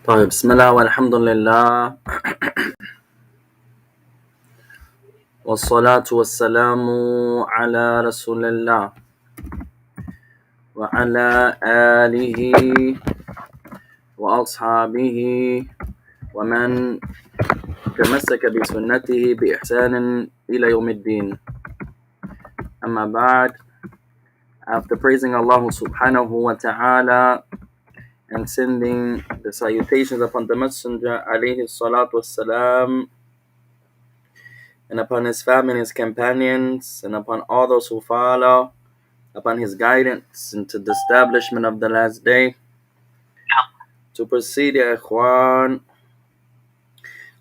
طيب بسم الله والحمد لله والصلاة والسلام على رسول الله وعلى آله وأصحابه ومن تمسك بسنته بإحسان إلى يوم الدين. أما بعد, after praising Allah subhanahu wa ta'ala and sending the salutations upon the Messenger alayhi salatu wassalam, and upon his family and his companions, and upon all those who follow, upon his guidance into the establishment of the last day. To proceed, ya ikhwan,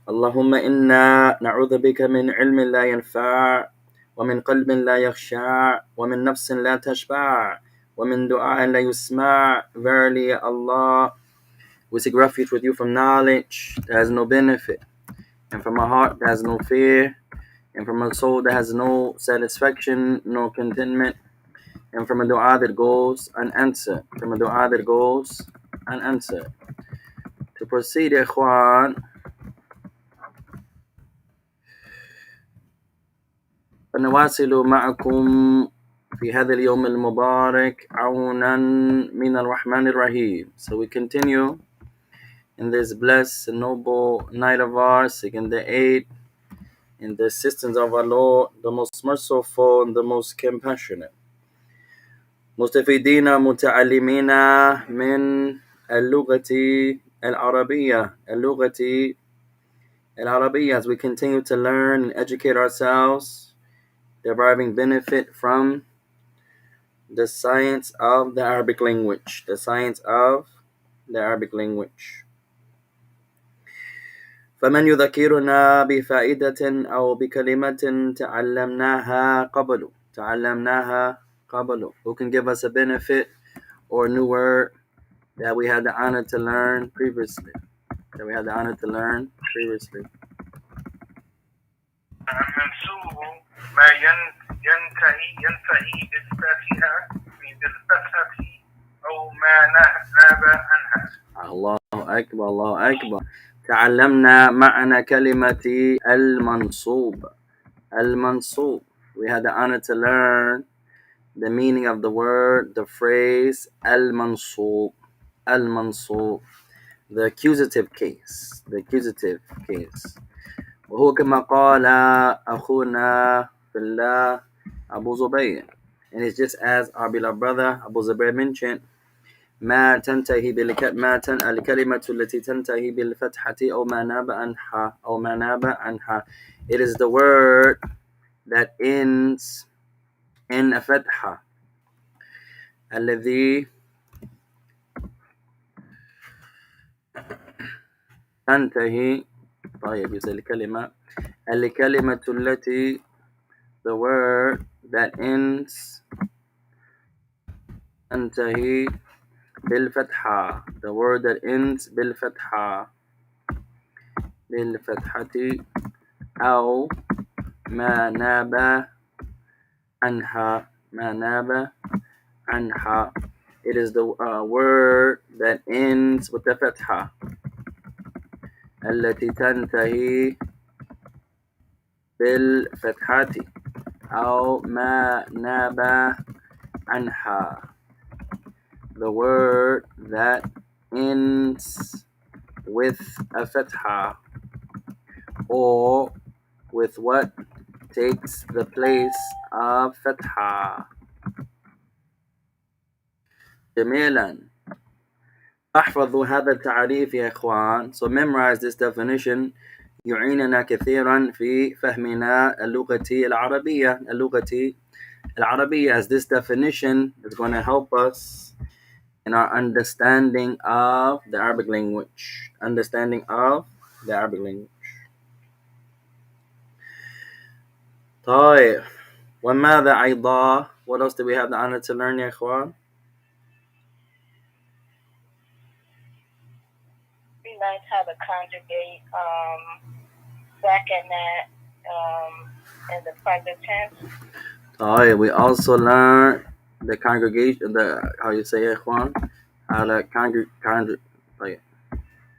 Allahumma inna na'udhu bika min ilmin la yanfa' wa min qalbin la yakhsha' wa min nafsin la tashba' wa min du'a'in la yusma'. Verily, ya Allah, we seek refuge with you from knowledge that has no benefit, and from a heart that has no fear, and from a soul that has no satisfaction, no contentment, and from a dua that goes unanswered. To proceed, ikhwan, فنواصل معكم في هذا اليوم المبارك عونا من الرحمن الرحيم. So we continue in this blessed and noble night of ours, seeking the aid and the assistance of our Lord, the most merciful and the most compassionate. مستفيدين متعلمين من اللغة العربية, as we continue to learn and educate ourselves, deriving benefit from the science of the Arabic language. فمن يذكرنا بفائدة أو بكلمة تعلمناها قبل. Who can give us a benefit or a new word that we had the honor to learn previously? المنسوب ما ينتهي بالفتحة أو ما ناب عنها. الله أكبر. تعلمنا معنى كلمة المنصوب. We had the honor to learn the meaning of the word, the phrase al-mansub, the accusative case. وهو كما قال أخونا في الله Abu Zubayr, and it's just as our beloved brother Abu Zubayr mentioned, الكلمة التي تنتهي بالفتحة أو ما ناب عنها. It is the word that ends in a fatha. الذي تنتهي الكلمة التي, the word that ends تنتهي بالفتحة, the word that ends بالفتحة أو ما ناب عنها. It is the word that ends with the fatha. التي تنتهي بالفتحة أو ما ناب عنها. The word that ends with a fatha, or with what takes the place of fatha. جميلا. احفظوا هذا التعريف يا إخوان. So memorize this definition. يعيننا كثيرا في فهمنا اللغة العربية, as this definition is going to help us in our understanding of the Arabic language. طيب, وماذا أيضا? What else do we have the honor to learn يا إخوان? We learned how to conjugate second that in the present tense. We also learned the congregation, how you say it, Juan? How to conjugate.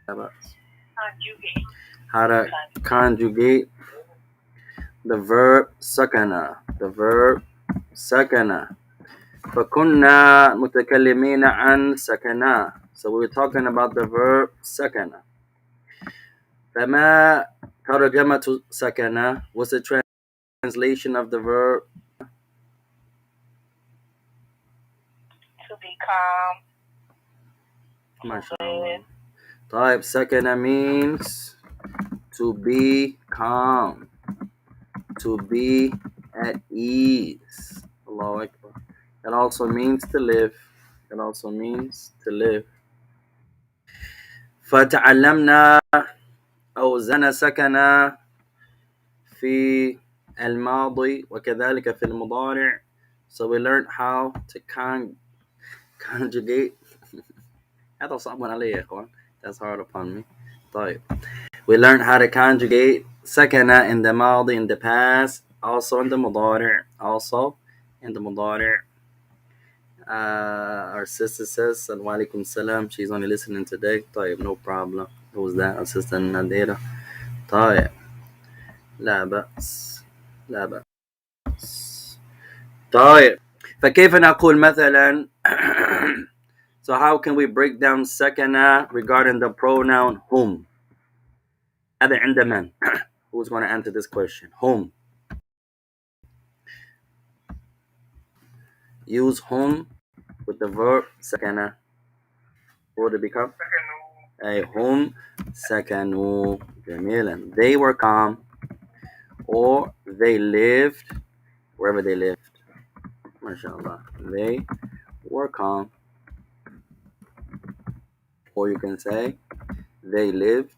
Conjugate. How to conjugate the verb sakana. The verb sakana. فكنا متكلمين عن سكنا. So we were talking about the verb sakana. فما ترجمة سكنا? What's the translation of the verb? To be calm. MashaAllah. طيب sakana means to be calm, to be at ease. Allahu Akbar. It also means to live. It also means to live. فتعلمنا أوزان سكنا في الماضي وكذلك في المضارع. So we learned how to conjugate. هذا صعب علي يا إخوان. That's hard upon me. طيب. We learned how to conjugate سكنا in the ماضي, in the past, also in the مضارع, also in the مضارع. Our sister says, Wa alaikum salam. She's only listening today. طيب, no problem. Who's that? Our sister Nadira. طيب. لا بأس. لا بأس. طيب. فكيف نقول مثلا So how can we break down سكنة regarding the pronoun whom? هذا عند من? Who's going to answer this question? Whom? Use whom with the verb سكنة. What would it become? أي whom سكنوا. جميلا. They were calm, or they lived wherever they lived. MashaAllah. They were calm. Or you can say they lived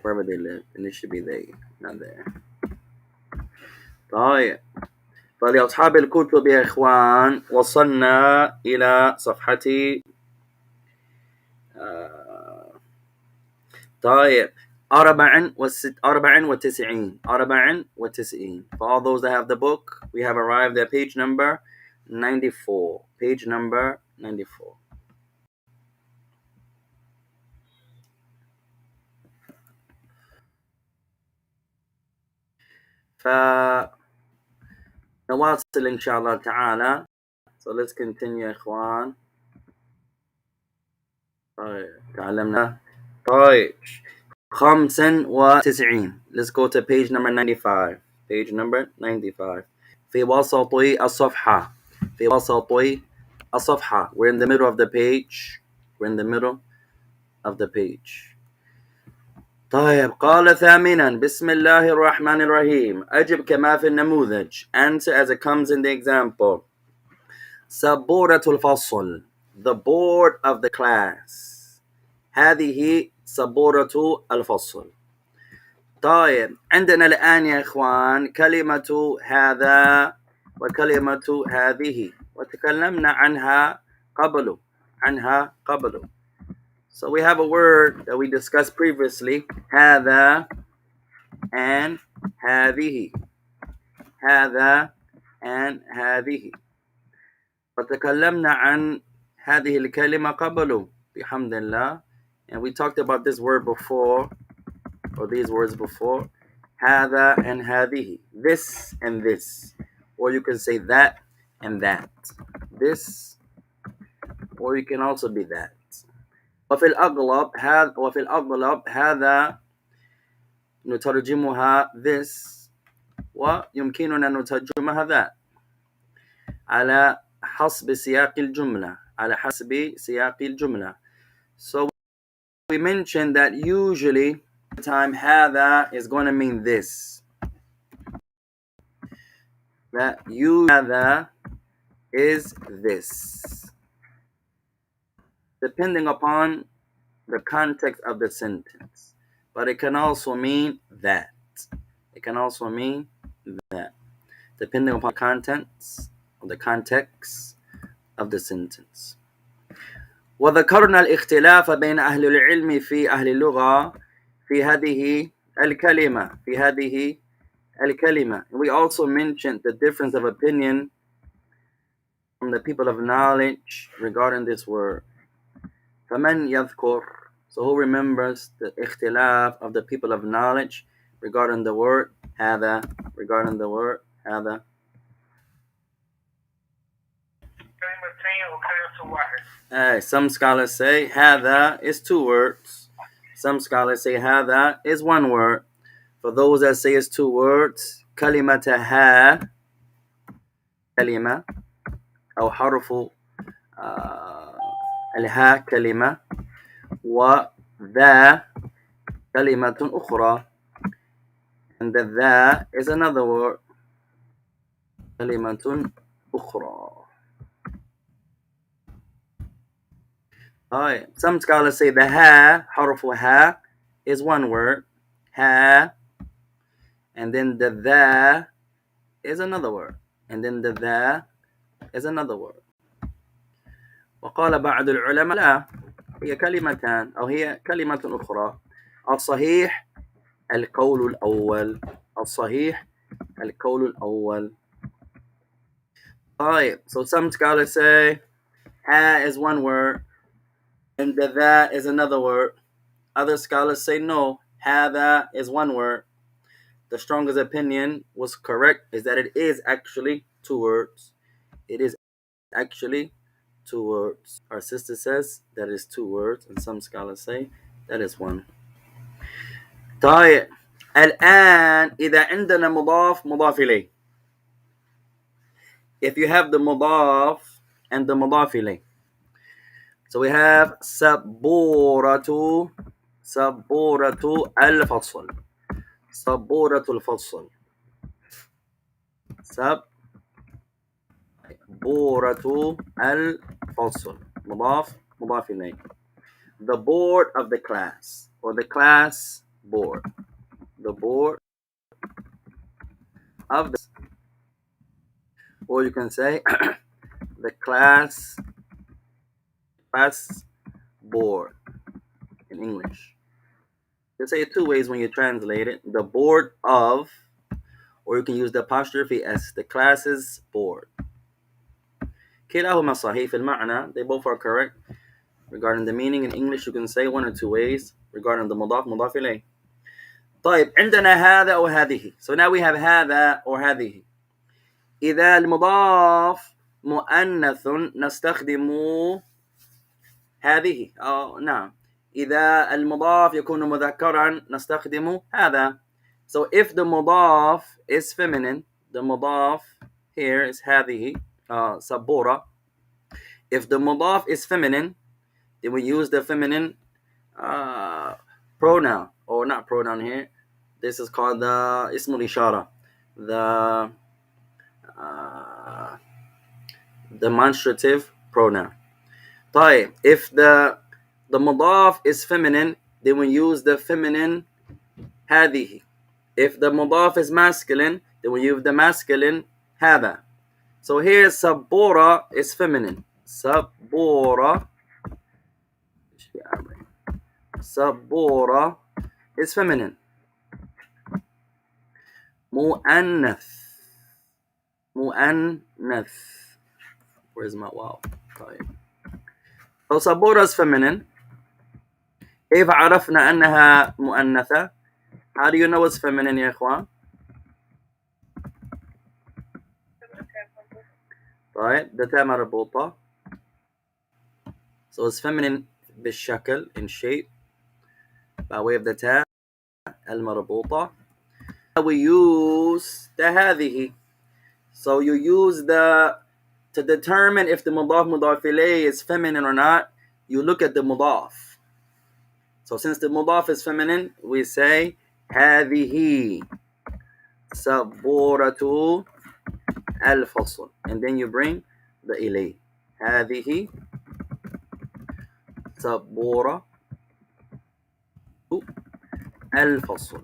wherever they lived. And it should be they, not there. طيب. فلأصحاب الكتب يا إخوان وصلنا إلى صفحة طيب 94. For all those that have the book, we have arrived at page number 94. Page number 94. فنواصل إن شاء الله تعالى. So let's continue يا إخوان. طيب تعلمنا. طيب 95. Let's go to page number 95. Page number 95. في وسط الصفحة. في وسط الصفحة. We're in the middle of the page. We're in the middle of the page. طيب قال ثامنا بسم الله الرحمن الرحيم. أجب كما في النموذج. Answer as it comes in the example. سبورة الفصل. The board of the class. هذه سبورة الفصل. طيب عندنا الآن يا إخوان كلمة هذا وكلمة هذه وتكلمنا عنها قبل. So we have a word that we discussed previously, هذا and هذه. هذا and هذه. وتكلمنا عن هذه الكلمة قبل بحمد الله. And we talked about this word before, or these words before. هذا and هذه. This and this. Or you can say that and that. This, or you can also be that. وفي الأغلب هذا نترجمها this ويمكننا نترجمها that على حسب سياق الجملة. So we mentioned that usually the time هذا is going to mean this. That هذا is this. Depending upon the context of the sentence. But it can also mean that. Depending upon contents or the context of the sentence. وذكرنا الاختلاف بين أهل العلم في أهل اللغة في هذه الكلمة. We also mentioned the difference of opinion from the people of knowledge regarding this word. فمن يذكر So who remembers the ikhtilaf of the people of knowledge regarding the word هذا? Regarding the word هذا. Some scholars say هذا is 2 words. Some scholars say هذا is 1 word. For those that say it's 2 words, كلمة ها كلمة أو حرف الها كلمة وذا كلمة أخرى, and the ذا is another word. كلمة أخرى. Alright. Some scholars say the ha, حرف ha, is 1 word. Ha. And then the ذا is another word. And then the ذا is another word. وقال بعض العلماء لا, هي كلمتان أو هي كلمة أخرى. الصحيح القول الأول. الصحيح القول الأول. Alright. So some scholars say ha is 1 word and the ذا is another word. Other scholars say no, هذا is 1 word. The strongest opinion was correct is that it is actually 2 words. It is actually 2 words. Our sister says that is 2 words, and some scholars say that is 1. طيب الآن إذا عندنا مضاف مضاف إليه. If you have the مضاف and the مضاف إليه. So we have سبورة الفصل. سبورة الفصل. سبورة الفصل. مضاف مضاف إليه. The board of the class, or the class board. The board of the, or you can say the class board in English. You say it 2 ways when you translate it. The board of, or you can use the apostrophe s, the class's board. كلاهما صحيح في المعنى. They both are correct. Regarding the meaning in English, you can say 1 or 2 ways. Regarding the مضاف مضاف إليه. طيب عندنا هذا أو هذه. So now we have هذا or هذه. إذا المضاف مؤنث نستخدم هذه. نعم. إذا المضاف يكون مذكرا نستخدم هذا. So if the مضاف is feminine, the مضاف here is هذه, سبورة. If the مضاف is feminine, then we use the feminine pronoun, or not pronoun here. This is called the اسم الإشارة, the demonstrative pronoun. طيب, if the مضاف is feminine, then we use the feminine هذه. If the مضاف is masculine, then we use the masculine هذا. So here سبورة is feminine. سبورة is feminine. مؤنث. Where's my wow? طيب. So سبورة is feminine. كيف عرفنا أنها مؤنثة? How do you know it's feminine يا إخوان? طيب, the تاء مربوطة. So it's feminine بالشكل, in shape, by way of the تاء المربوطة. We use the هذه. So you use the, to determine if the مضاف مضاف إليه is feminine or not, you look at the مضاف. So since the مضاف is feminine, we say هذه سبورة الفصل, and then you bring the إليه. هذه سبورة الفصل.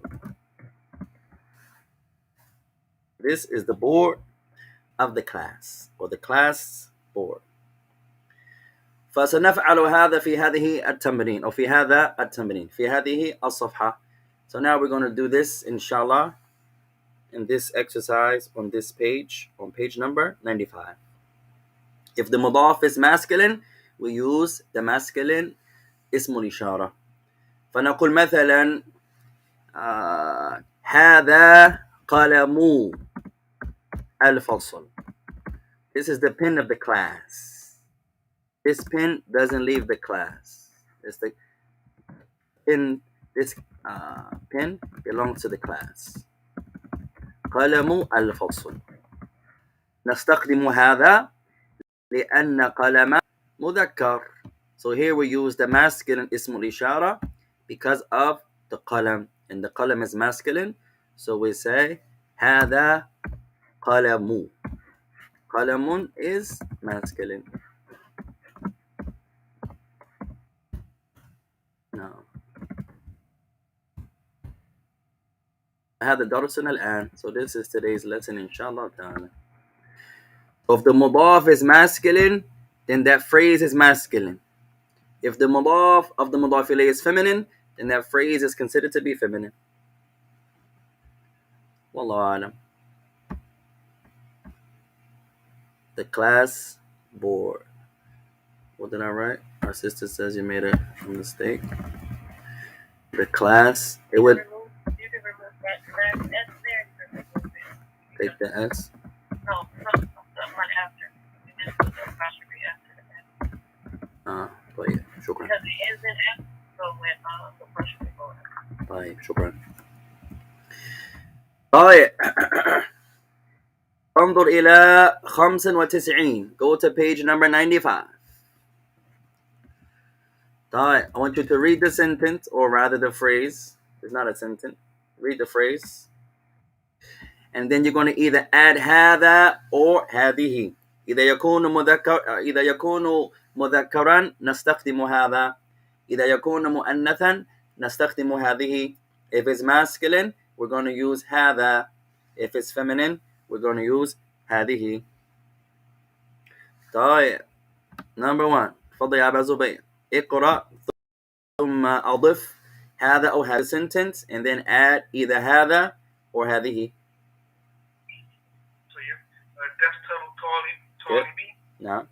This is the board of the class, or the class board. فسنفعل هذا في هذه التمرين, أو في هذا التمرين, في هذه الصفحة. So now we're going to do this, inshallah, in this exercise on this page, on page number 95. If the مضاف is masculine, we use the masculine اسم الإشارة. فنقول مثلا هذا قلم الفصل. This is the pen of the class. This pen doesn't leave the class. It's the pen. This pen belongs to the class. قلم الفصل. نستخدم هذا لأن قلم مذكر. So here we use the masculine اسم الإشارة because of the qalam, and the qalam is masculine. So we say هذا قلم. قلم is masculine. No. هذا درسنا الآن. So this is today's lesson inshallah ta'ala. If the mudaf is masculine, then that phrase is masculine. If the mudaf of the mudaf ilayh is feminine, then that phrase is considered to be feminine. Wallahu alam. The class board. What did I write? Our sister says you made a mistake. The class. It would. You can remove that last S there. You can remove it. Take the S. No, one after. You just put the apostrophe after the S. طيب شكرا. Because it ends in S, so when the apostrophe goes. طيب شكرا. طيب. انظر إلى 95. Go to page number 95. طيب. I want you to read the sentence, or rather the phrase. It's not a sentence. Read the phrase. And then you're going to either add هذا or هذه. إذا يكون مذكرا نستخدم هذا. إذا يكون مؤنثا نستخدم هذه. If it's masculine, we're going to use هذا. If it's feminine, we're going to use هذه. طيب. Number 1. تفضل يا أبا زبير. اقرأ ثم أضف هذا أو هذا sentence and then add either هذا or هذه. دفتر طالبي. نعم.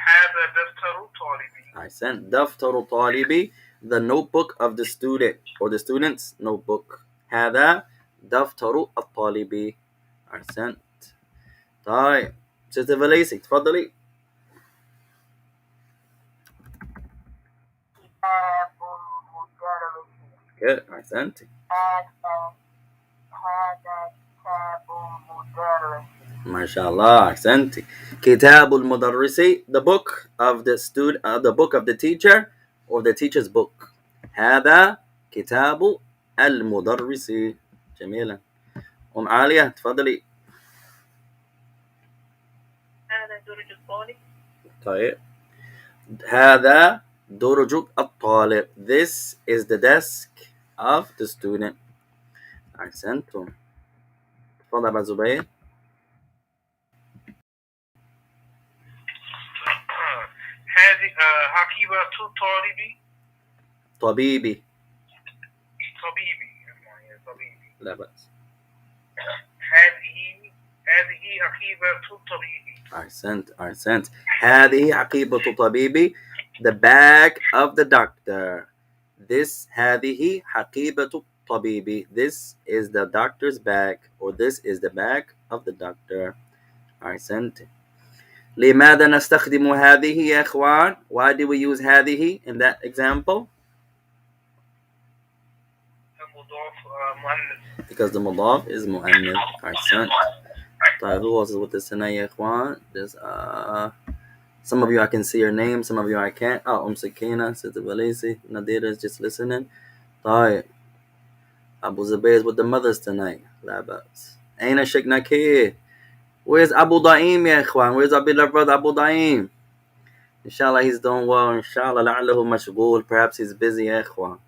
هذا دفتر طالبي. أحسنت. دفتر طالبي, the notebook of the student or the student's notebook. هذا دفتر الطالب. أحسنت. طيب. Sister Valisi, تفضلي. كتاب مدرس. Good. أحسنت. هذا كتاب مدرس. ما شاء الله. أحسنت. كتاب المدرس, the book of the student, the book of the teacher or the teacher's book. هذا كتاب المدرس. جميلا. عالية تفضلي. هذا درج الطالب. طيب. هذا درج الطالب. This is the desk of the student. أحسنتم. تفضل أبا زبير. هذه حقيبة طالبي. طبيبي. طبيبي. لا بأس. هذه حقيبة طبيبي. أحسنت. هذه حقيبة طبيبي, the bag of the doctor. هذه حقيبة طبيبي. This is the doctor's bag, or this is the bag of the doctor. أحسنت. لماذا نستخدم هذه يا إخوان? Why do we use هذه in that example? Because the مضاف is مؤنث. أحسنت. طيب, who else is with us tonight يا إخوان? There's some of you I can see your name, some of you I can't. Sakina, Sister Valisi, Nadira is just listening. طيب. Abu Zubayr is with the mothers tonight. لا بأس. أين Sheikh Nakir? Where's Abu Daim يا إخوان? Where's our beloved brother Abu Daim? Inshallah he's doing well. Inshallah لعله مشغول. Perhaps he's busy يا إخوان.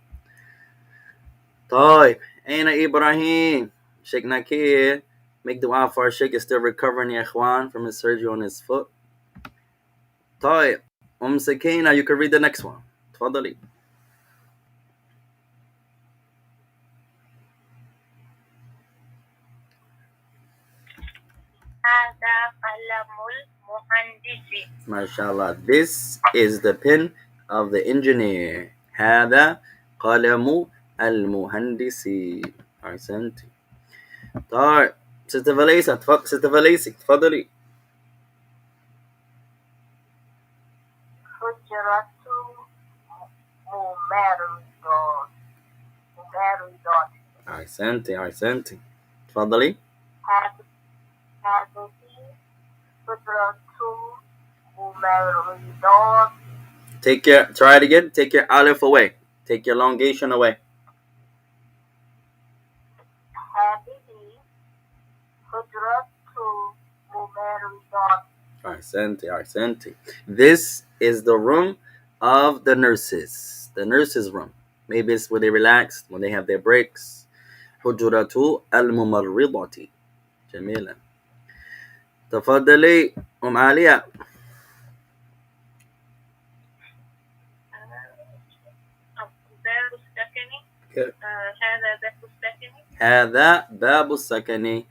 طيب. أين Ibrahim? Sheikh Nakir. Make dua for our Sheikh is still recovering يا إخوان from his surgery on his foot. طيب. Sakina, you can read the next one. تفضلي. هذا قلم المهندس. MashaAllah. This is the pen of the engineer. هذا قلم المهندس. أحسنتي. طيب ست فاليسا تفضلي. حجرة ممرضات. أحسنتي تفضلي. هذه حجرة ممرضات. Try it again. Take your aleph away. Take your elongation away. هذه حجرة ممرضات. Ahsante. This is the room of the nurses. The nurses' room. Maybe it's where they relax, when they have their breaks. حجرة الممرضة. جميلة. تفضلي عالية. باب السكن. هذا باب السكن.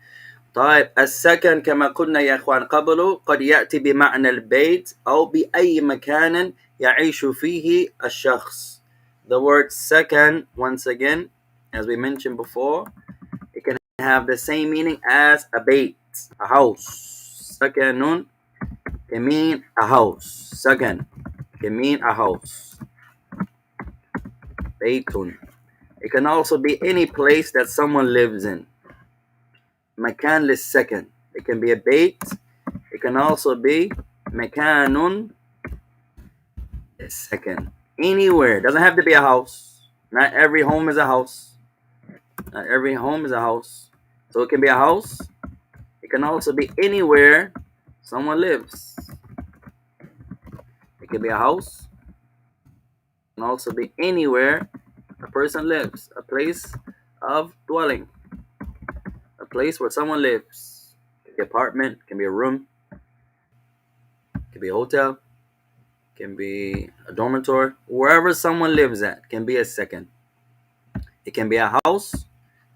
طيب السكن كما قلنا يا إخوان قبله قد يأتي بمعنى البيت أو بأي مكان يعيش فيه الشخص. The word second, once again, as we mentioned before, it can have the same meaning as a bait, a house. سكن can mean a house. سكن can mean a house. بيت. It can also be any place that someone lives in. مكان للسكن. It can be a bait. It can also be مكان للسكن. Anywhere. It doesn't have to be a house. Not every home is a house. Not every home is a house. So it can be a house. It can also be anywhere someone lives. It can be a house. It can also be anywhere a person lives. A place of dwelling. A place where someone lives. It can be an apartment. It can be a room. It can be a hotel. It can be a dormitory. Wherever someone lives at can be a second. It can be a house.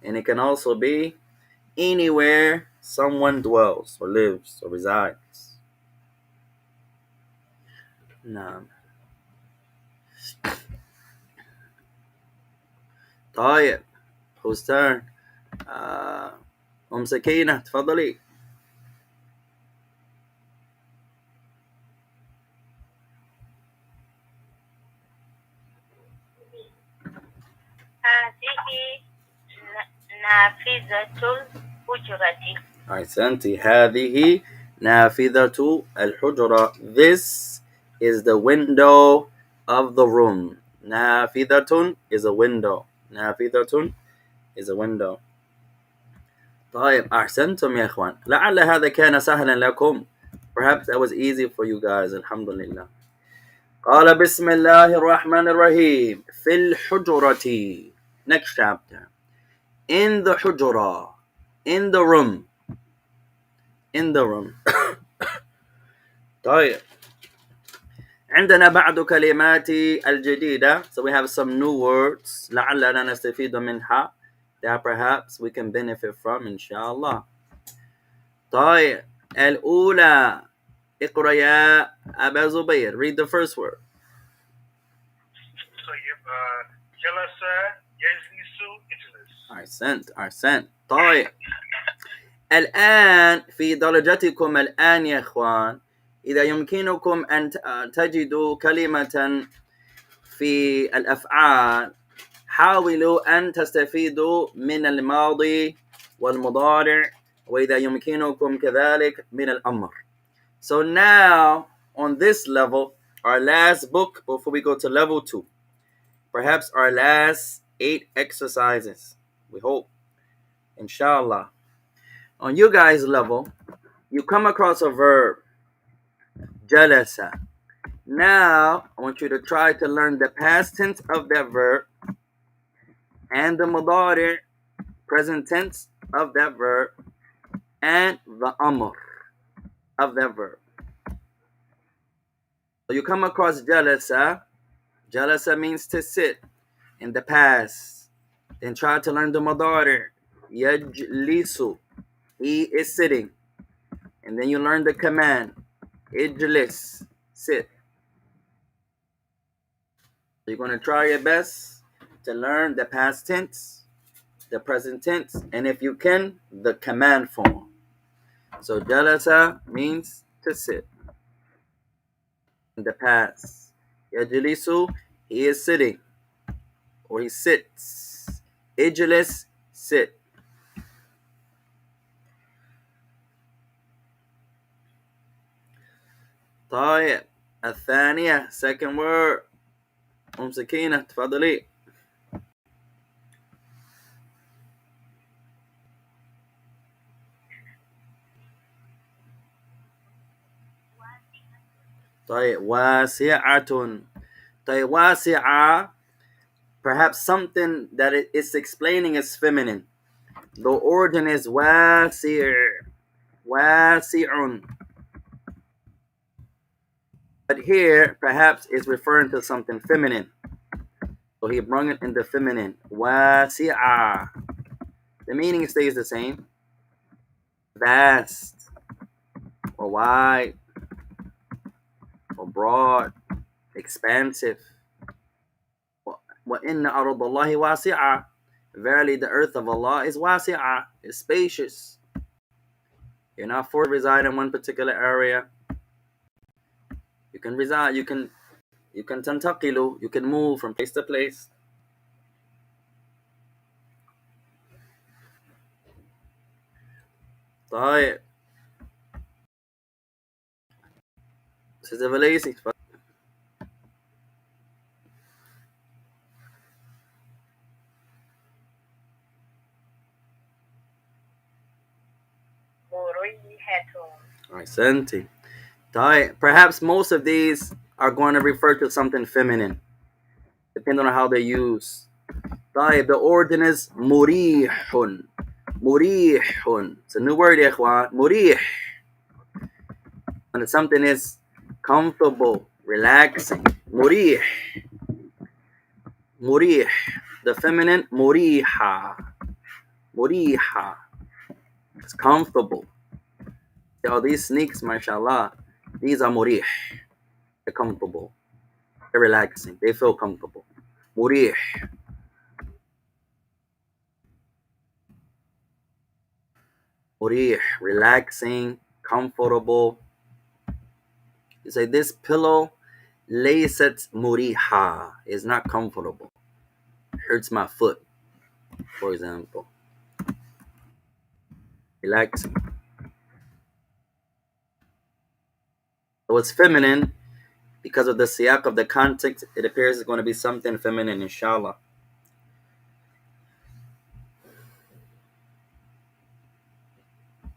And it can also be anywhere someone dwells or lives or resides. نعم. طيب. Whose turn? سكينة تفضلي. هذه نافذة الحجرة. أحسنتي. هذه نافذة الحجرة. This is the window of the room. نافذة is a window. نافذة is a window. طيب أحسنتم يا إخوان. لعل هذا كان سهلا لكم. Perhaps that was easy for you guys. الحمد لله. قال بسم الله الرحمن الرحيم. في الحجرة. Next chapter. In the حجرة. In the room. In the room. طيب. عندنا بعض كلمات الجديدة. So we have some new words. لعلنا نستفيد منها. That perhaps we can benefit from إن شاء الله. طيب. الأولى. اقرأ يا أبا زبير. Read the first word. جلس يجلس. أحسنت. طيب. الآن في درجتكم الآن يا إخوان إذا يمكنكم أن تجدوا كلمة في الأفعال حاولوا أن تستفيدوا من الماضي والمضارع وإذا يمكنكم كذلك من الأمر. So now on this level, our last book before we go to level 2, perhaps our last 8 exercises, we hope, inshallah. On you guys' level, you come across a verb, jalasa. Now, I want you to try to learn the past tense of that verb and the mudari, present tense of that verb, and the amr of that verb. So you come across jalasa. Jalasa means to sit in the past. Then try to learn the mudari. Yajlisu. He is sitting. And then you learn the command. Ijlis. Sit. You're going to try your best to learn the past tense, the present tense, and if you can, the command form. So jalasa means to sit. In the past, yajlisu, he is sitting, or he sits. Ijlis, sit. طيب الثانية second word سكينة تفضلي. طيب واسعة. طيب واسعة, perhaps something that it is explaining is feminine. The origin is واسع, واسع. But here, perhaps it's referring to something feminine. So he brought it in the feminine. واسعة. The meaning stays the same. Vast, or wide, or broad, expansive. وَإِنَّ أَرْضَ اللَّهِ وَاسِعَةٌ. Verily the earth of Allah is wasi'ah, is spacious. You're not forced to reside in one particular area. You can reside, you can tantaqilu, you can move from place to place. طيب. This is the Valisi. Ahsanti. طيب. Perhaps most of these are going to refer to something feminine, depending on how they're used. طيب. The origin is مريح. مريح. It's a new word, يا إخوان. مريح. And something is comfortable, relaxing. مريح. مريح. The feminine, مريحة. مريحة. It's comfortable. Oh, these sneaks, mashallah, these are مريح. They're comfortable. They're relaxing. They feel comfortable. مريح. مريح. Relaxing, comfortable. You say, this pillow ليست مريحة. Is not comfortable. Hurts my foot, for example. Relaxing. So it's feminine because of the siyaq of the context. It appears it's going to be something feminine, inshallah.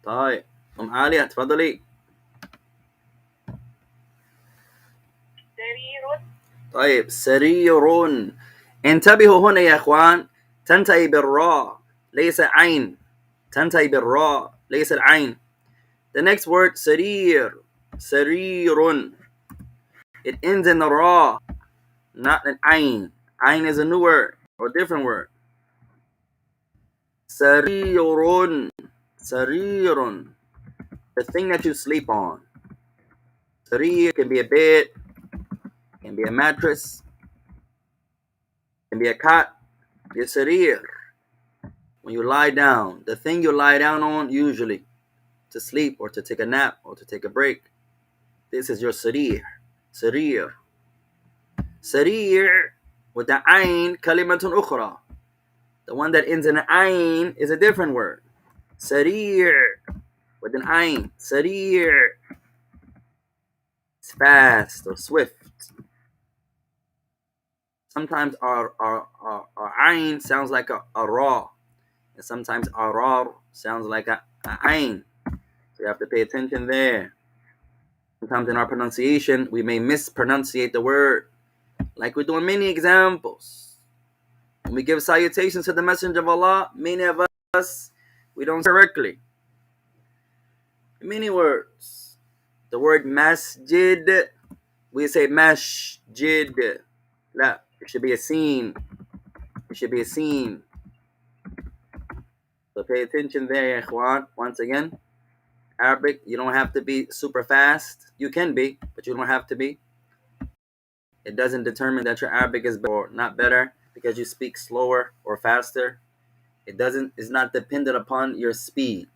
طيب عالية تفضلي. سرير. طيب سرير. انتبهوا هنا يا اخوان, تنتهي بالراء ليس عين. تنتهي بالراء ليس العين. The next word سرير. سرير. It ends in the ra, not an ain. Ain is a new word or different word. سرير. سرير. The thing that you sleep on. Sarir can be a bed, can be a mattress, can be a cot. Your sarir. When you lie down, the thing you lie down on usually to sleep or to take a nap or to take a break. This is your sarir. Sarir. Sarir with the ayn, kalimatun ukhra. The one that ends in an ayn is a different word. Sarir with an ayn. Sarir. It's fast or swift. Sometimes our ayn sounds like a ra, and sometimes arar sounds like a ayn. So you have to pay attention there. Sometimes in our pronunciation, we may mispronunciate the word, like we're doing many examples. When we give salutations to the Messenger of Allah, many of us, we don't say correctly. Many words. The word masjid, we say masjid. La, it should be a scene. It should be a scene. So pay attention there, ikhwan. Once again, Arabic, you don't have to be super fast. You can be, but you don't have to be. It doesn't determine that your Arabic is better or not better because you speak slower or faster. It's not dependent upon your speed.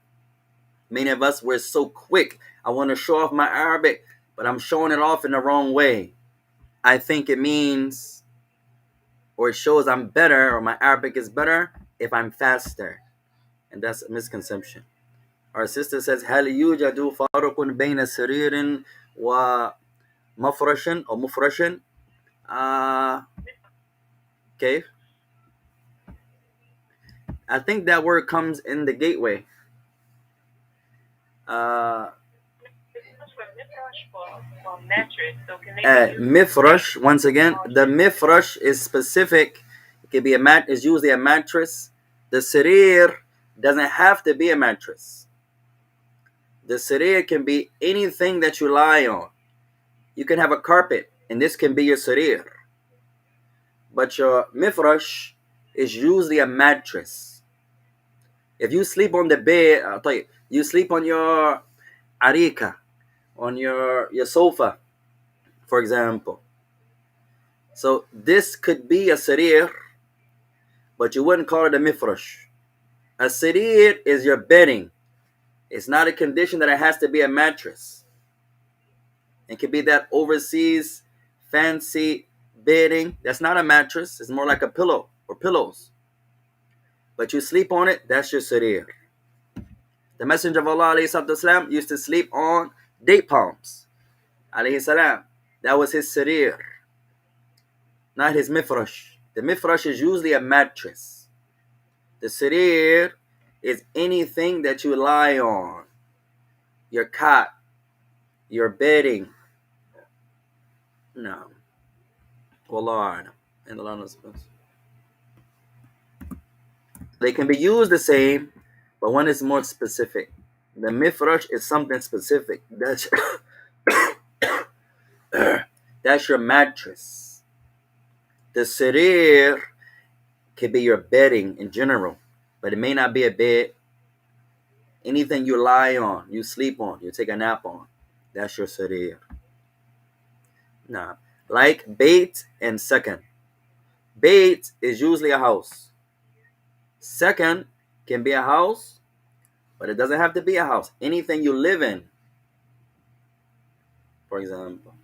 Many of us, we're so quick. I want to show off my Arabic, but I'm showing it off in the wrong way. I think it means, or it shows I'm better, or my Arabic is better if I'm faster. And that's a misconception. Our sister says, هل يوجد فرق بين سرير ومفرش أو مفرش؟ Okay. I think that word comes in the gateway. Mifrash, once again, the mifrash is specific. It can be is usually a mattress. The sarir doesn't have to be a mattress. The sarir can be anything that you lie on. You can have a carpet, and this can be your sarir. But your mifrash is usually a mattress. If you sleep on the bed, I'll tell you, you sleep on your arika, on your sofa, for example. So this could be a sarir, but you wouldn't call it a mifrash. A sarir is your bedding. It's not a condition that it has to be a mattress. It could be that overseas fancy bedding. That's not a mattress. It's more like a pillow or pillows. But you sleep on it, that's your sarir. The Messenger of Allah ﷺ used to sleep on date palms. Salam. That was his sarir, not his mifrash. The mifrash is usually a mattress. The sarir is anything that you lie on. Your cot, your bedding. No. Wallah. And Allah knows best. They can be used the same, but one is more specific. The mifrash is something specific. That's your mattress. The sarir could be your bedding in general, but it may not be a bed. Anything you lie on, you sleep on, you take a nap on, that's your sarir. Nah. Like bait and sakan. Bait is usually a house. Sakan can be a house, but it doesn't have to be a house. Anything you live in, for example.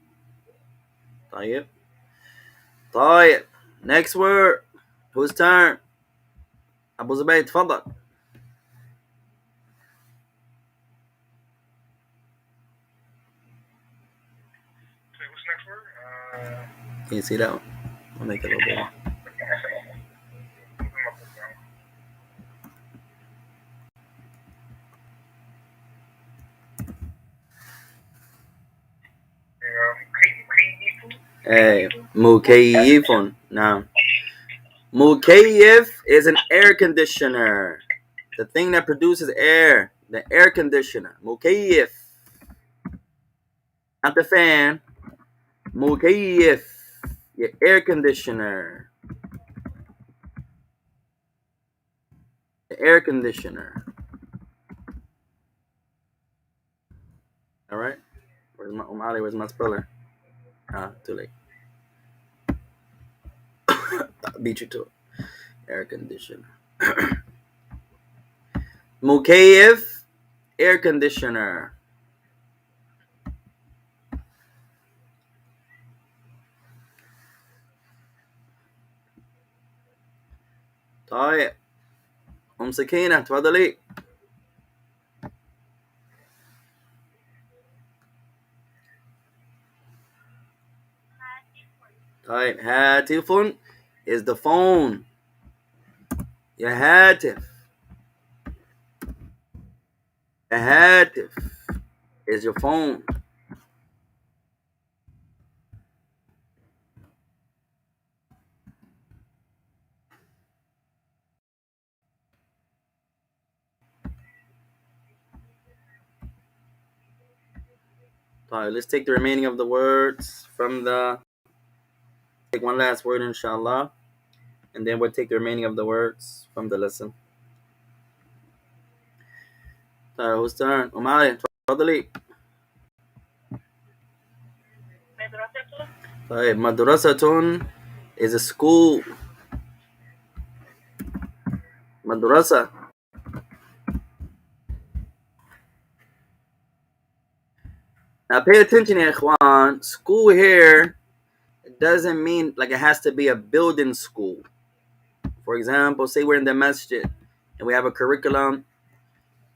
طيب. Next word. Whose turn? Abu Zubayr, تفضل. What's the next word? Can you see that one? I'll make it a little bigger. Mukayyifun. Now, mukayyif is an air conditioner. The thing that produces air. The air conditioner. Mukayyif. Not the fan. Mukayyif. Your air conditioner. The air conditioner. Alright? Where's my Ali? Where's my speller? Too late. Beat you to it. Air conditioner. Mukayyif, air conditioner. طيب سكينة تفضلي. طيب هاتف is the phone. يا هاتف. يا هاتف is your phone. طيب, let's take the remaining of the words from the. Take one last word, inshallah, and then we'll take the remaining of the words from the lesson. طيب, whose turn? علي تفضلي. طيب madrasatun is a school. Madrasa. Now pay attention, ya ikhwan. School here, it doesn't mean like it has to be a building school. For example, say we're in the masjid and we have a curriculum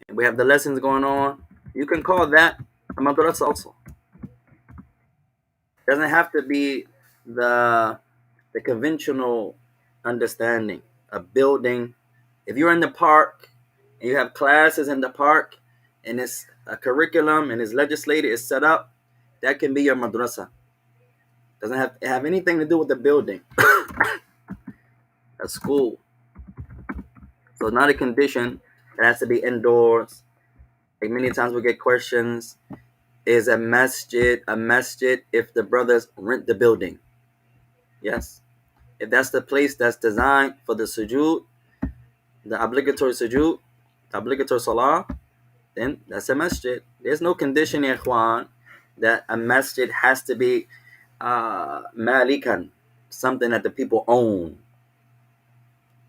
and we have the lessons going on. You can call that a madrasa also. It doesn't have to be the conventional understanding. A building. If you're in the park and you have classes in the park and it's a curriculum and it's legislated, it's set up, that can be your madrasa. Doesn't have anything to do with the building. A school. So it's not a condition. It has to be indoors. Like many times we get questions, is a masjid if the brothers rent the building? Yes. If that's the place that's designed for the sujood, the obligatory sujood, the obligatory salah, then that's a masjid. There's no condition, ya ikhwan, that a masjid has to be malikan, something that the people own.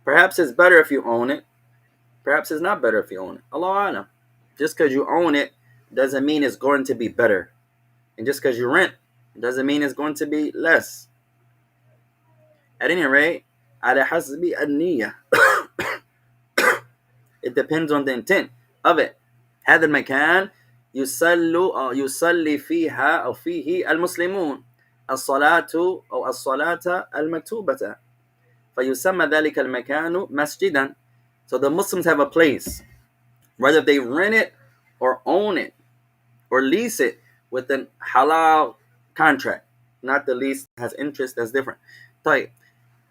Perhaps it's better if you own it. Perhaps it's not better if you own it. Allah Alam. Just because you own it doesn't mean it's going to be better. And just because you rent doesn't mean it's going to be less. At any rate, على حسب النية. It depends on the intent of it. هذا المكان يصلي فيها أو فيه المسلمون الصلاة أو الصلاة المكتوبة فيسمى ذلك المكان مسجدا. So the Muslims have a place, whether they rent it or own it or lease it with an halal contract. Not the lease has interest, that's different.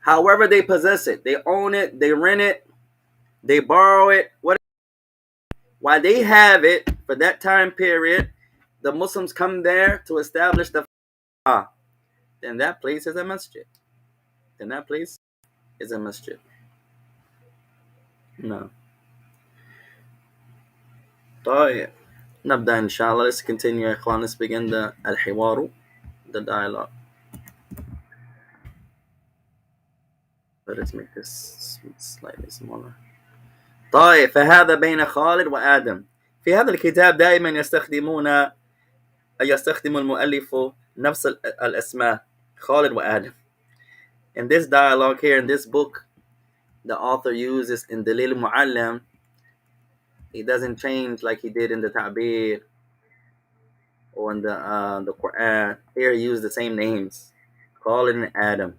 However they possess it, they own it, they rent it, they borrow it, whatever. While they have it for that time period, the Muslims come there to establish the then that place is a masjid. Then that place is a masjid. No. طيب نبدأ إن شاء الله. Let's continue يا إخوان. Let's begin the الحوار, the dialogue. Let's make this slightly smaller. طيب فهذا بين خالد وآدم. في هذا الكتاب دائما يستخدم المؤلف نفس الأسماء خالد وآدم. In this dialogue here, in this book, the author uses in Dalil Mu'allam, he doesn't change like he did in the Ta'bir or in the Quran. Here he used the same names, Khalid and Adam.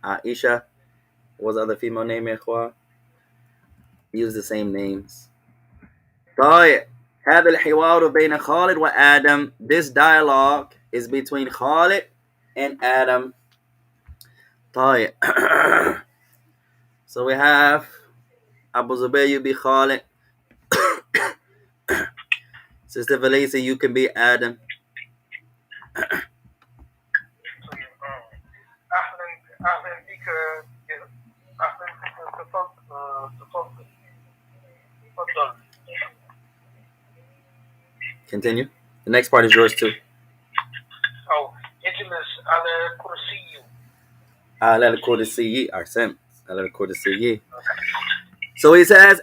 Aisha was the other female name, ikhwa. He used the same names. طيب هذا الحوار بين خالد وآدم. This dialogue is between Khalid and Adam. طيب so we have Abu Zubayr, you be Khalid. Sister Valesa, you can be Adam. أهلا بك تفضل. Continue. The next part is yours too. أو اجلس على كرسي. على الكرسي. أحسنت. على الكرسي. So he says,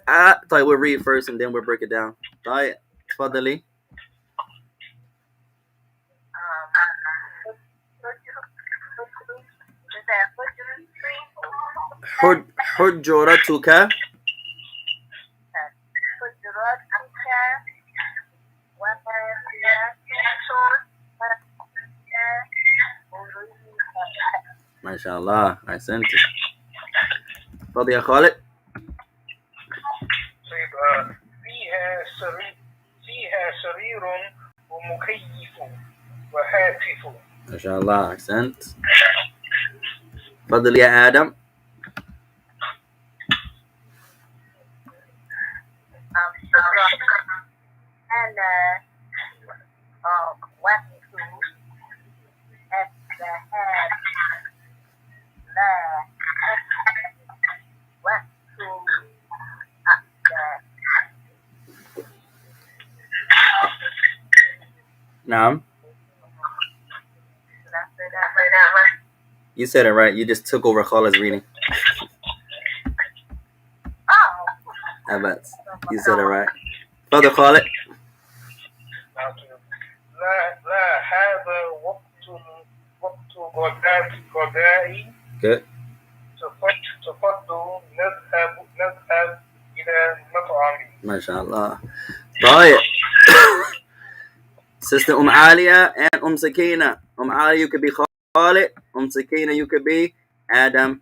طيب we'll read first and then we'll break it down. طيب تفضلي. حجرتك ما شاء الله أحسنت. تفضل يا خالد. طيب فيها سرير ومكيف وهاتف. ما شاء الله أحسنت. تفضل يا آدم. نعم. You said it right. You just took over Khalid's reading. Oh. Abats. You said it right. Further Khalid. لا هذا وقت غدائي. Good. تفضل نذهب إلى مطعمي. ما شاء الله. طيب. Sister Alia and Sakina. Alia, you could be Khalid. Sakina, you could be Adam.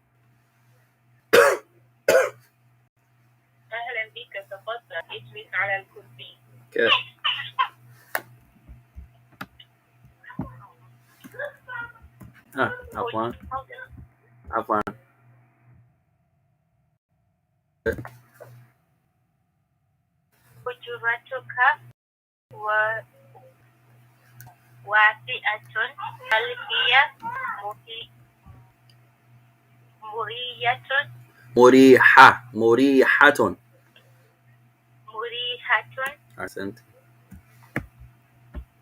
أهلا بك تفضل اجلس على الكرسي. Good. Afwan. Afwan. حجرتك واسعة هل هي مريحة. أحسنت.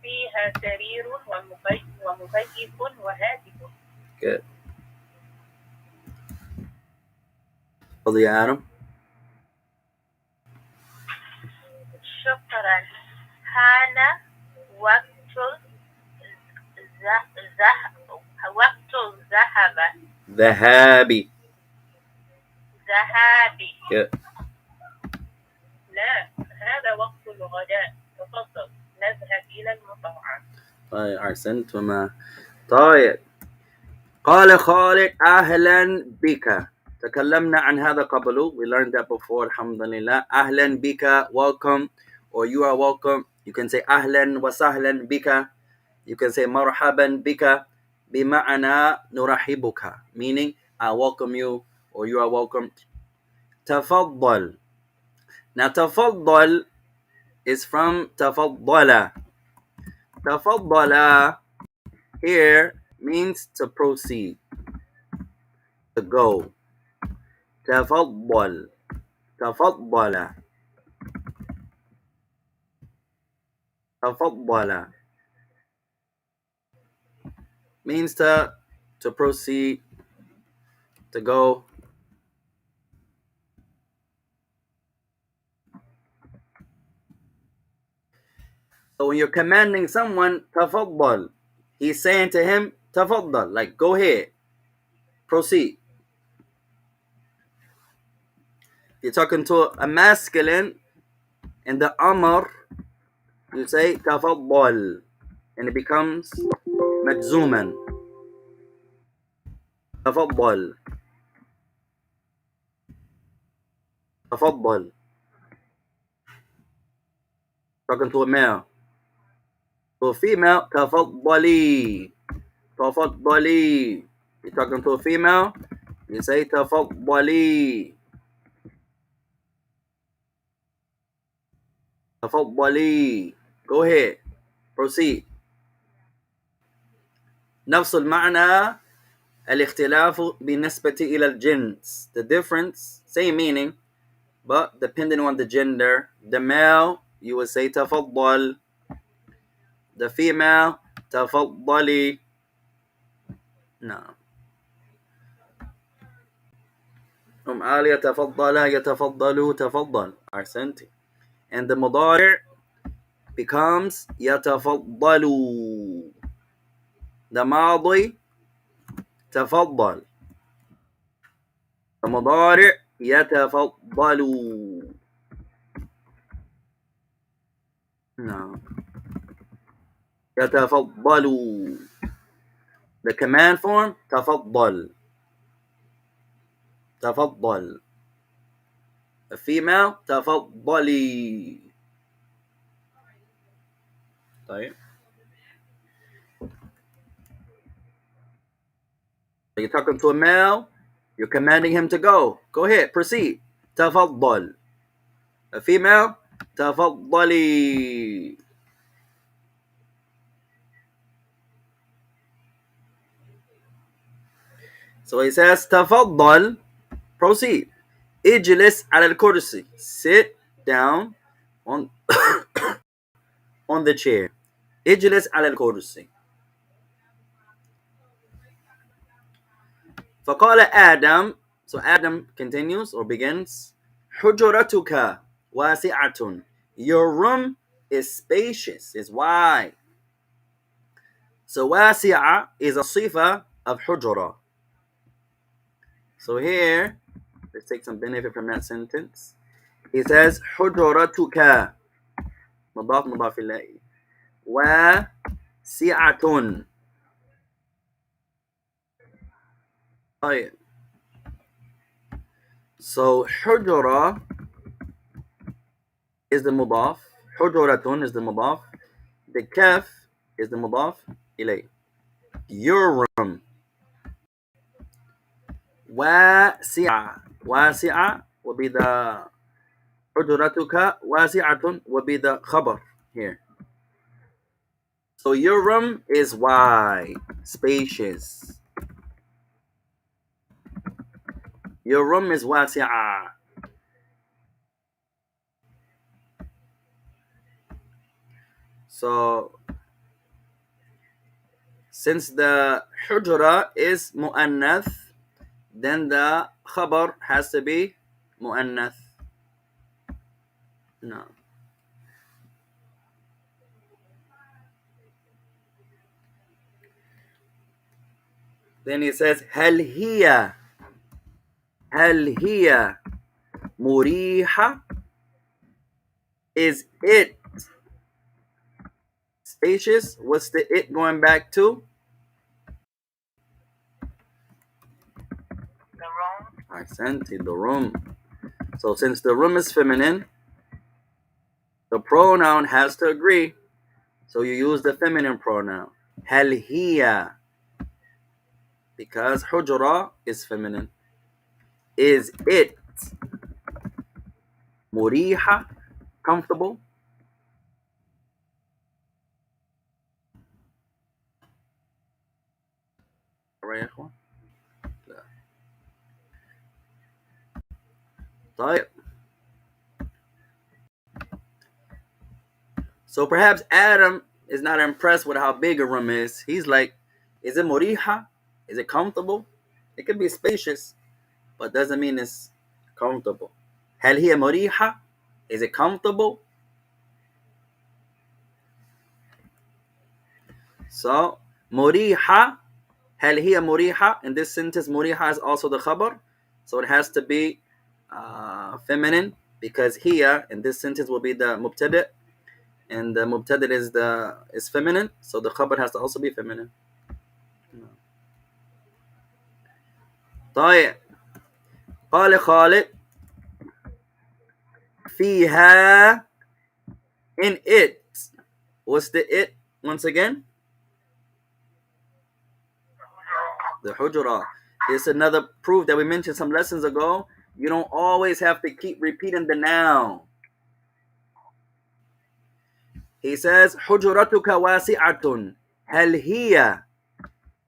فيها سرير ومكيف وهاتف. Good. فضل يا آدم. شكرا. حان وقت ذهابي. Good. لا هذا وقت الغداء تفضل نذهب إلى المطعم. طيب أحسنت. وما طيب قال خالد أهلا بك. تكلمنا عن هذا قبل. We learned that before. Alhamdulillah. أهلا بك. Welcome. Or you are welcome. You can say أهلا وسهلا بك. You can say مرحبا بك. بمعنى نرحبك. Meaning I welcome you or you are welcome. تفضل. Now تفضل is from تفضل. تفضل here means to proceed, to go. تفضل. تفضل. تفضل means to proceed, to go. So when you're commanding someone, تفضل, he's saying to him, تفضل, like go ahead, proceed. You're talking to a masculine, and the amr, you say تفضل, and it becomes مجزوما. تفضل. تفضل. Talking to a male. To a female, تفضلي. تفضلي. You're talking to a female, you say تفضلي. تفضلي. Go ahead. Proceed. نفس المعنى. الاختلاف بالنسبة إلى الجنس. The difference, same meaning, but depending on the gender. The male, you would say تفضل. The female, تفضلي. No. آلية تفضل, يتفضل, تفضل. أحسنت. And the مضارع becomes يتفضل. The ماضي تفضل. The مضارع يتفضل. No. يتفضل. The command form تفضل. تفضل. The female تفضلي. طيب. So you're talking to a male, you're commanding him to go. Go ahead, proceed. تفضل. A female, تفضلي. So he says تفضل, proceed. اجلس على الكرسي. Sit down on on the chair. اجلس على الكرسي. فقال آدم. So Adam continues or begins. حجرتك واسعة. Your room is spacious, is wide. So واسعة is a صفة of حجرة. So here, let's take some benefit from that sentence. He says حجرتك مضاف مضاف إليه واسعة. طيب. So حجرة is the مضاف. حجرة is the مضاف. The kaf is the مضاف إليه. Your room. واسعة. واسعة will be the حجرتك واسعة will be the خبر here. So your room is wide, spacious. Your room is واسعة. So since the حجرة is مؤنث, then the خبر has to be مؤنث. No. Then he says هل هي مريحة. Is it spacious? What's the it going back to? The room. Ahsanti, the room. So since the room is feminine, the pronoun has to agree. So you use the feminine pronoun. هل هي. Because حجرة is feminine. Is it مريحة, comfortable? Alright, يا إخوان. طيب. So perhaps Adam is not impressed with how big a room is. He's like, is it مريحة? Is it comfortable? It could be spacious, but doesn't mean it's comfortable. هل هي مريحة? Is it comfortable? So مريحة. هل هي مريحة? In this sentence, مريحة is also the khabar. So it has to be feminine, because here in this sentence will be the mubtada, and the mubtada is feminine, so the khabar has to also be feminine. طيب. قال خالد فيها. In it. What's the it once again? The hujra. It's another proof that we mentioned some lessons ago. You don't always have to keep repeating the noun. He says حجرتك واسعة. هل هي.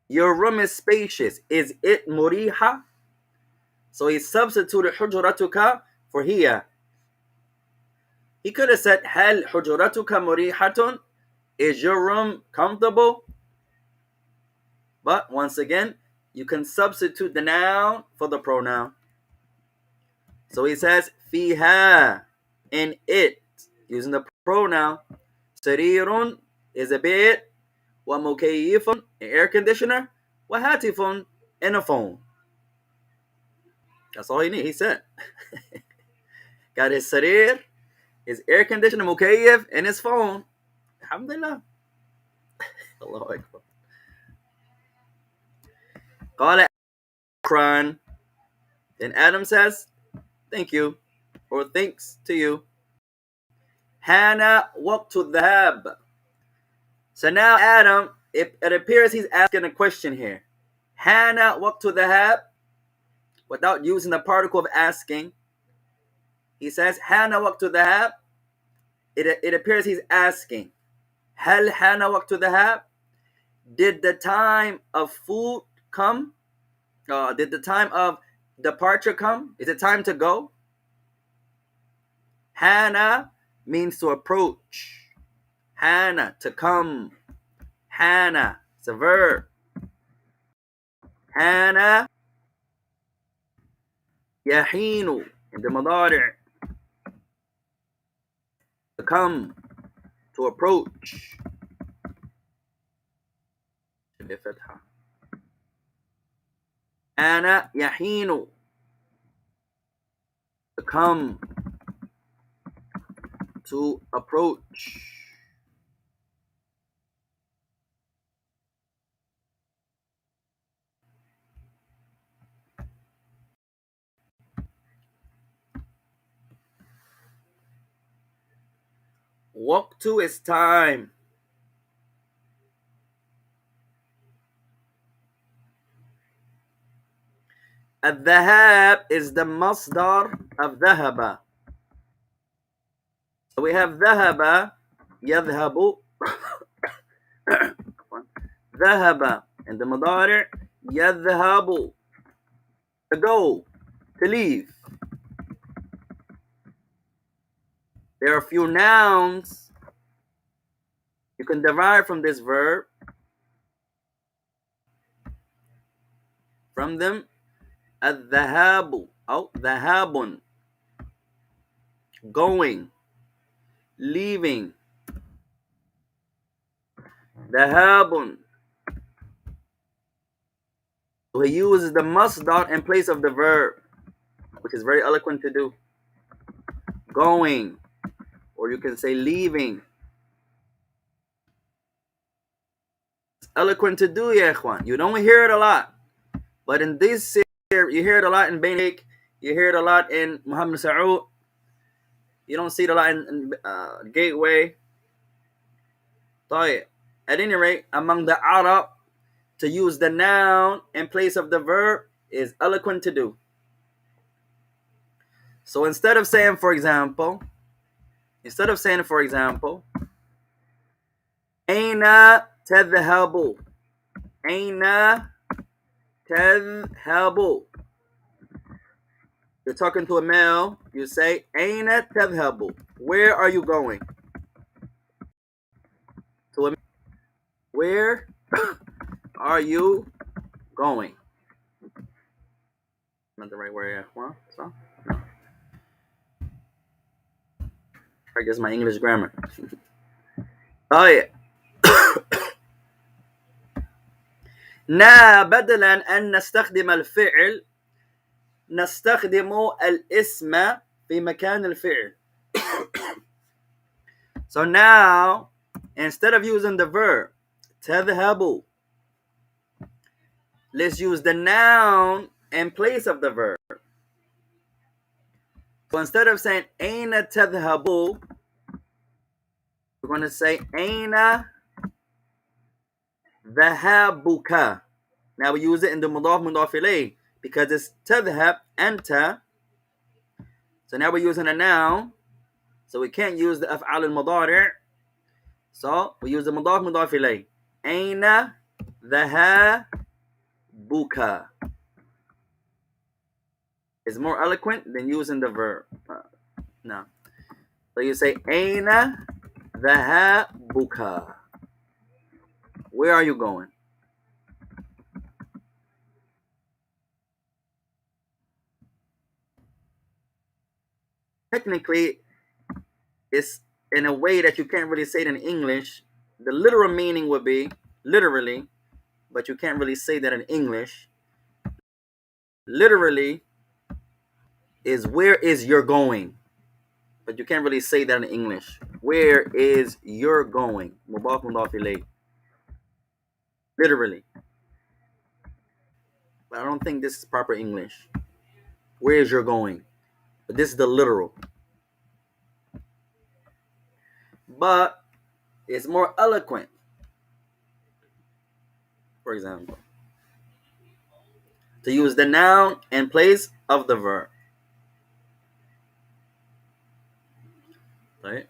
Your room is spacious. Is it مريحة? So he substituted حجرتك for هي. He could have said هل حجرتك مريحة? Is your room comfortable? But once again, you can substitute the noun for the pronoun. So he says فيها. In it. Using the pronoun. سرير is a bed. ومكيف, an air conditioner. وهاتف, and a phone. That's all he needs. He said. Got his sarir, his air conditioner, مكيف, and his phone. Alhamdulillah. Allahu Akbar. قال شكرا. Then Adam says, thank you, or thanks to you. Hana وقت الذهاب. So now Adam, it appears he's asking a question here. Hana وقت الذهاب, without using the particle of asking. He says, Hana وقت الذهاب. It appears he's asking. هل حان وقت الذهاب? Did the time of food come? Did the time of departure come? Is it time to go? Hana means to approach. Hana, to come. Hana, it's a verb. Hana يحين in the مضارع to come, to approach بفتحة. أنا يحين to come, to approach. Walk to is time. الذهاب is the masdar of ذهب. So we have ذهب يذهب ذهب and the مضارع يذهب to go, to leave. There are a few nouns you can derive from this verb. From them, الذهاب أو ذهاب, going, leaving. ذهاب. So he uses the masdar in place of the verb, which is very eloquent to do. Going, or you can say leaving. It's eloquent to do, ya ikhwan. You don't hear it a lot, but in this series, you hear it a lot in Bainik, you hear it a lot in Muhammad Sa'ud. You don't see it a lot in Gateway. At any rate, among the Arab, to use the noun in place of the verb is eloquent to do. So instead of saying, for example, أين تذهب? أين تذهب? You're talking to a male, you say, أين تذهب? Where are you going? To a where are you going? Not the right word, yeah. Well, so no. I guess my English grammar. طيب. بدلا أن نستخدم الفعل نستخدم الاسم في مكان الفعل. So now, instead of using the verb تذهب, let's use the noun in place of the verb. So instead of saying أين تذهب, we're going to say أين ذهابك. Now we use it in the مضاف مضاف إليه because it's تذهب أنت. So now we're using a noun, so we can't use the أفعال المضارع. So we use the مضاف مضاف إليه. أين ذهابك. It's more eloquent than using the verb. No. So you say أين ذهابك. Where are you going? Technically, it's in a way that you can't really say it in English. The literal meaning would be literally, but you can't really say that in English. Literally is where is you're going, but you can't really say that in English. Where is you're going? مضاف مضاف إليه. Literally. But I don't think this is proper English. Where is you're going? But this is the literal. But it's more eloquent. For example, to use the noun in place of the verb. Right?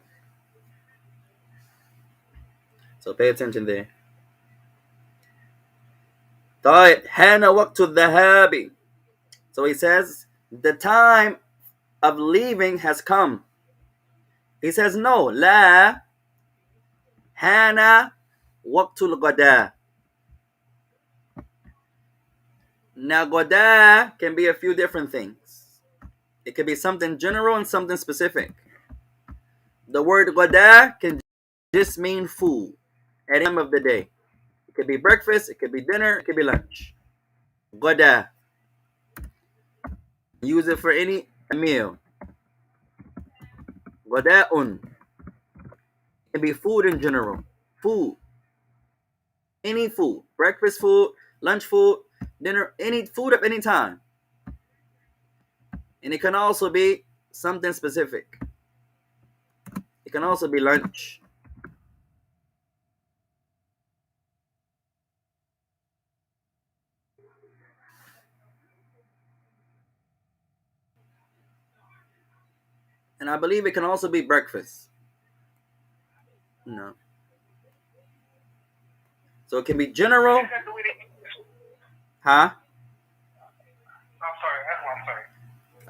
So pay attention there. طيب حان وقت الذهاب. So he says the time of leaving has come. He says no. لا حان وقت الغداء. Now غداء can be a few different things. It could be something general and something specific. The word ghada can just mean food at any time of the day. It could be breakfast, it could be dinner, it could be lunch. Ghada. Use it for any meal. Ghada'un. It can be food in general. Food. Any food. Breakfast food, lunch food, dinner, any food of any time. And it can also be something specific. It can also be lunch. And I believe it can also be breakfast. No. So it can be general. Is that the way they eat? Huh? I'm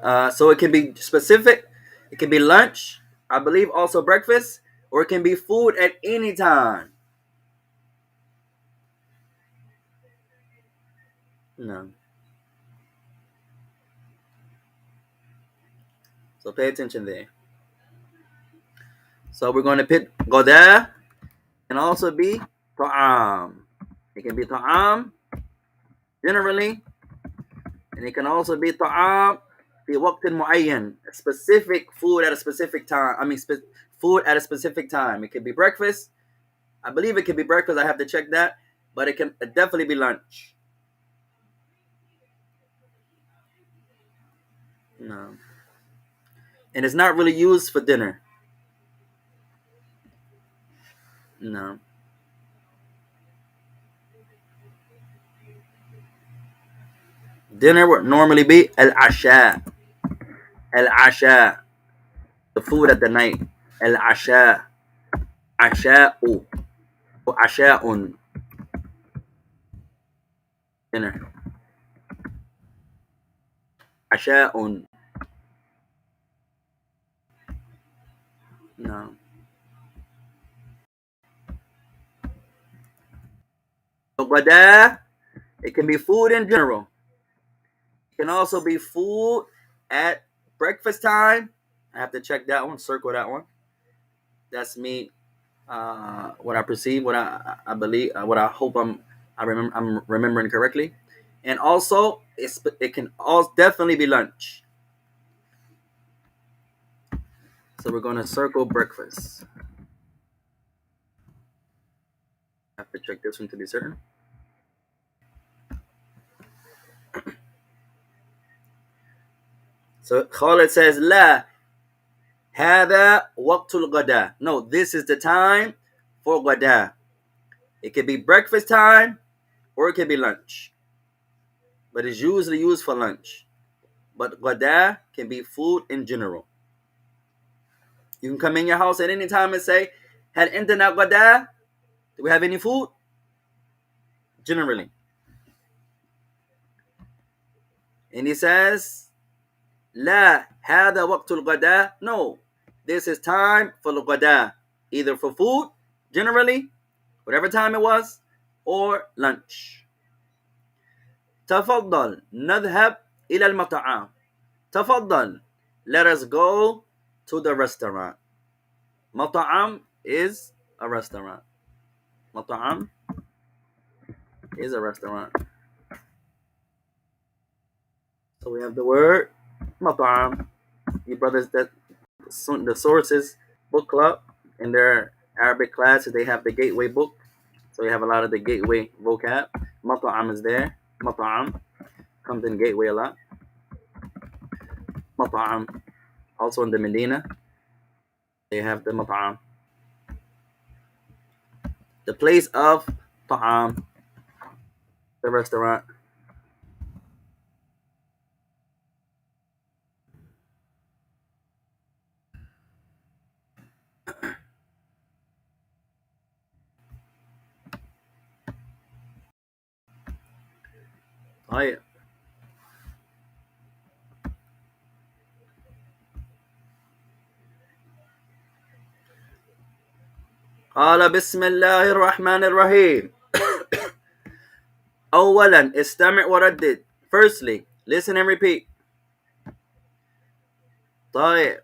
sorry. So it can be specific. It can be lunch. I believe also breakfast. Or it can be food at any time. No. So pay attention there. So we're going to pick Ghada. Can also be ta'am. It can be ta'am generally. And it can also be ta'am fi waqtin mu'ayyan. A specific food at a specific time. Food at a specific time. It could be breakfast. I believe it could be breakfast. I have to check that. But it can definitely be lunch. No. And it's not really used for dinner. No. Dinner would normally be al-asha. Al-asha. The food at the night. Al-asha. Asha'u. Asha'un. Dinner. Asha'un. No. So ghada, it can be food in general. It can also be food at breakfast time. I have to check that one, circle that one. That's me. What I perceive, what I believe, what I hope I'm remembering correctly. And also, it can also definitely be lunch. So we're gonna circle breakfast. I have to check this one to be certain. So Khalid says, La hada waqtul ghada. No, this is the time for ghada. It could be breakfast time or it could be lunch. But it's usually used for lunch. But ghada can be food in general. You can come in your house at any time and say, Had internet ghada? Do we have any food? Generally. And he says, La hada waqtul ghada. No, this is time for the ghada. Either for food, generally, whatever time it was, or lunch. تفضل نذهب إلى المطعم. تفضل, let us go to the restaurant. مطعم is a restaurant. مطعم is a restaurant. So we have the word مطعم. You brothers, that the sources book club in their Arabic classes, they have the gateway book. So we have a lot of the gateway vocab. مطعم is there. مطعم comes in gateway a lot. مطعم also in the Medina, they have the مطعم, the place of طعام, the restaurant. طيب. قال بسم الله الرحمن الرحيم. أولا استمع وردد. Firstly, listen and repeat. طيب.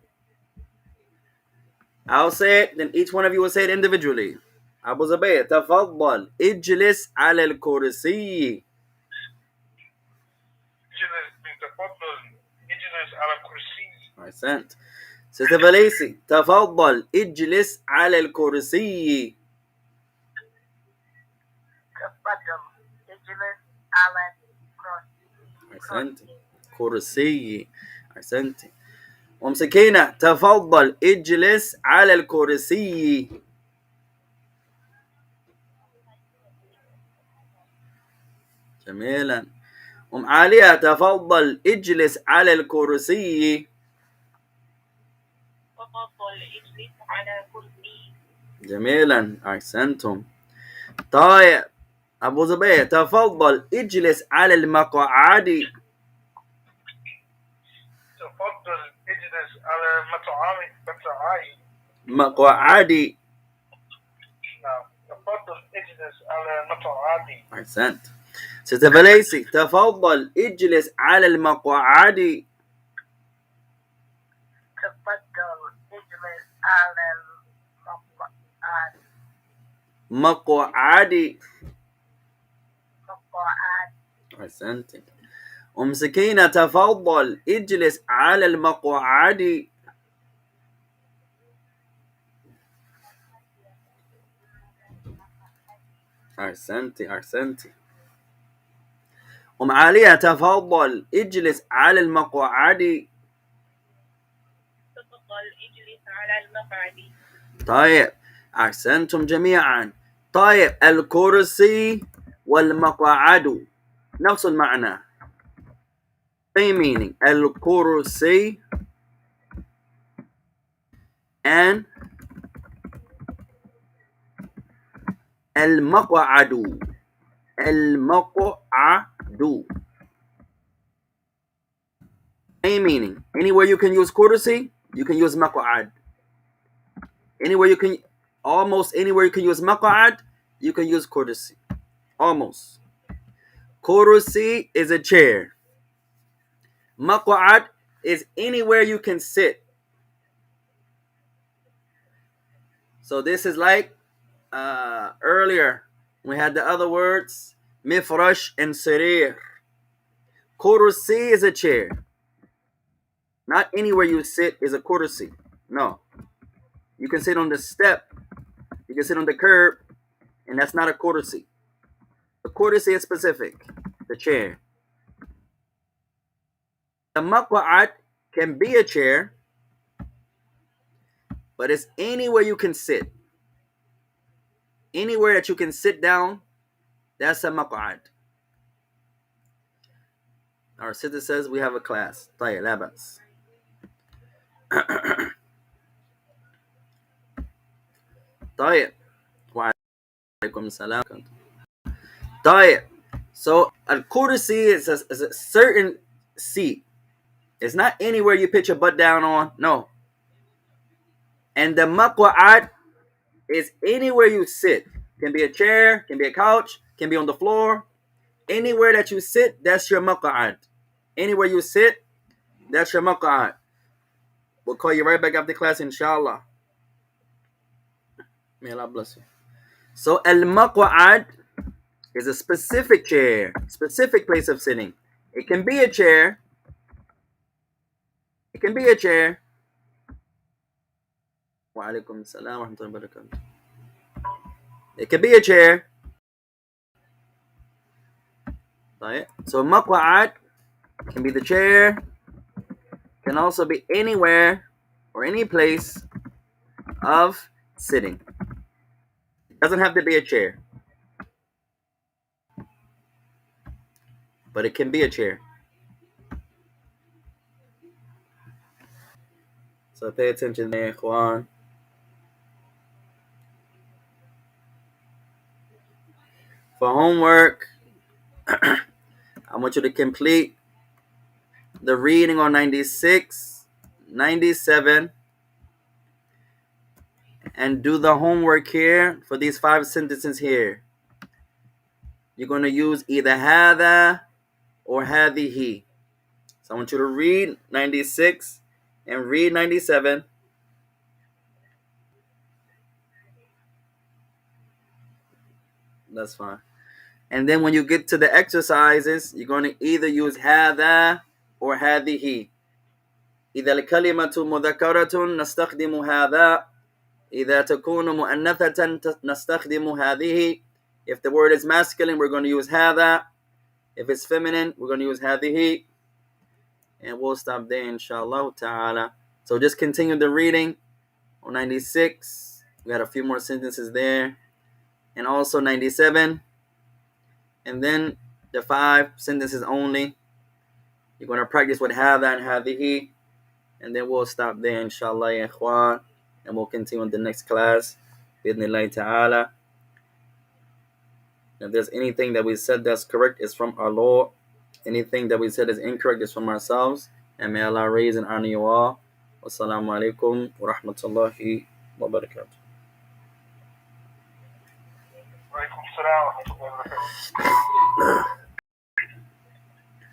I'll say it, then each one of you will say it individually. أبو زبير تفضل اجلس على الكرسي. تفضل اجلس على الكرسي. أحسنت. ستة فاليسي تفضل اجلس على الكرسي. تفضل اجلس على الكرسي. أحسنت. كرسي. أحسنت. أم سكينة تفضل اجلس على الكرسي. جميلا. أم عالية تفضل اجلس على الكرسي. تفضل اجلس على كرسي. جميلا. أحسنتم. طيب أبو زبير تفضل اجلس على المقعد. تفضل اجلس على مقعد. مقعد. نعم. تفضل اجلس على مقعد. أحسنت. ستة فاليسي تفضل اجلس على المقعد. تفضل اجلس على المقعد. مقعد. مقعد. أحسنت. أم سكينة تفضل اجلس على المقعد. أحسنتي. أحسنتي. أم عالية تفضل اجلس على المقعد. تفضل اجلس على المقعد. طيب أحسنتم جميعا. طيب الكرسي والمقعد نفس المعنى. Same meaning. الكرسي and المقعد. المقعد. Same meaning. Anywhere you can use courtesy, you can use maq'ad. Anywhere you can, almost anywhere you can use maq'ad, you can use courtesy. Almost. Courtesy is a chair. Maq'ad is anywhere you can sit. So this is like earlier we had the other words mifrash and sarir. Courtesy is a chair. Not anywhere you sit is a courtesy. No. You can sit on the step. You can sit on the curb. And that's not a courtesy. The courtesy is specific. The chair. The maq'ad can be a chair. But it's anywhere you can sit. Anywhere that you can sit down. That's a maq'ad. Our sister says we have a class. طيب لا بأس. طيب وعليكم السلام. طيب. So a courtesy is a certain seat. It's not anywhere you put your butt down on. No. And the maq'ad is anywhere you sit. Can be a chair, can be a couch, can be on the floor. Anywhere that you sit, that's your maq'ad. Anywhere you sit, that's your maq'ad. We'll call you right back after class, inshallah. May Allah bless you. So al-maq'ad is a specific chair, specific place of sitting. It can be a chair. It can be a chair. Wa alaikum salam wa rahmatullahi wa barakatuh. It can be a chair. Right? So maq'ad can be the chair. Can also be anywhere or any place of sitting. It doesn't have to be a chair. But it can be a chair. So pay attention there, ikhwan. For homework, I want you to complete the reading on 96, 97, and do the homework here for these 5 sentences here. You're going to use either هذا or هذه. So I want you to read 96 and read 97. That's fine. And then when you get to the exercises, you're going to either use هذا or هذه. إذا الكلمة مذكرة نستخدم هذا. إذا تكون مؤنثة نستخدم هذه. If the word is masculine, we're going to use هذا. If it's feminine, we're going to use هذه. And we'll stop there, inshallah ta'ala. So just continue the reading on 96. We got a few more sentences there. And also 97. And then the 5 sentences only. You're going to practice with هذا and هذه. And then we'll stop there, inshallah, ya ikhwan. And we'll continue in the next class. Bidnillahi ta'ala. If there's anything that we said that's correct, it's from our Lord. Anything that we said is incorrect is from ourselves. And may Allah raise and honor you all. Wassalamu alaikum wa rahmatullahi wa barakatuh.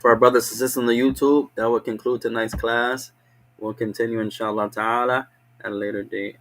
For our brothers and sisters on the YouTube, that will conclude tonight's class. We'll continue, inshallah ta'ala, at a later date.